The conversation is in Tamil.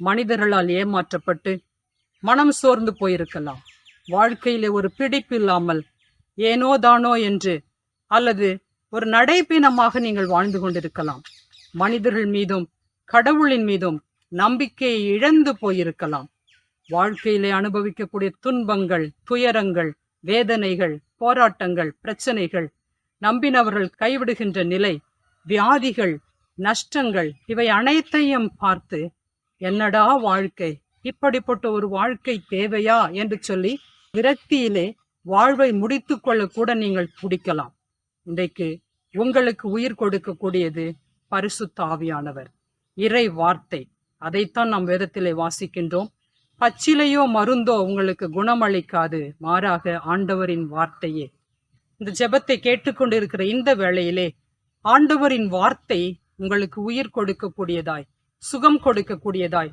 மனிதர்களால் ஏமாற்றப்பட்டு மனம் சோர்ந்து போயிருக்கலாம். வாழ்க்கையிலே ஒரு பிடிப்பு இல்லாமல் ஏனோ தானோ என்று அல்லது ஒரு நடைப்பீனமாக நீங்கள் வாழ்ந்து கொண்டிருக்கலாம். மனிதர்கள் மீதும் கடவுளின் மீதும் நம்பிக்கையை இழந்து போயிருக்கலாம். வாழ்க்கையிலே அனுபவிக்கக்கூடிய துன்பங்கள், துயரங்கள், வேதனைகள், போராட்டங்கள், பிரச்சனைகள், நம்பினவர்கள் கைவிடுகின்ற நிலை, வியாதிகள், நஷ்டங்கள், இவை அனைத்தையும் பார்த்து என்னடா வாழ்க்கை, இப்படிப்பட்ட ஒரு வாழ்க்கை தேவையா என்று சொல்லி விரக்தியிலே வாழ்வை முடித்து கொள்ள கூட நீங்கள் துடிக்கலாம். இன்றைக்கு உங்களுக்கு உயிர் கொடுக்கக்கூடியது பரிசுத்த ஆவியானவர், இறை வார்த்தை. அதைத்தான் நாம் வேதத்திலே வாசிக்கின்றோம். பச்சிலையோ மருந்தோ உங்களுக்கு குணமளிக்காது, மாறாக ஆண்டவரின் வார்த்தையே. இந்த ஜெபத்தை கேட்டுக்கொண்டிருக்கிற இந்த வேளையிலே ஆண்டவரின் வார்த்தை உங்களுக்கு உயிர் கொடுக்கக்கூடியதாய், சுகம் கொடுக்கக்கூடியதாய்,